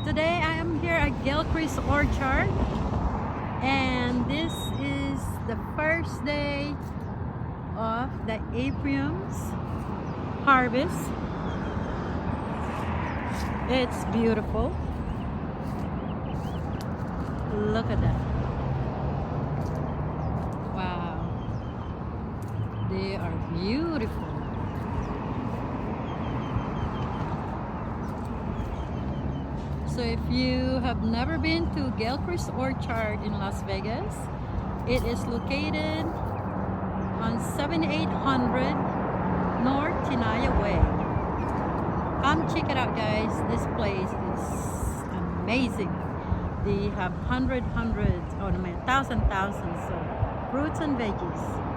Today I am here at Gilcrease Orchard, and this is the first day of the Apriums harvest. It's beautiful. Look at that. Wow. They are beautiful. So if you have never been to Gilcrease Orchard in Las Vegas, it is located on 7800 North Tenaya Way. Come check it out, guys. This place is amazing. They have hundreds, thousands of fruits and veggies.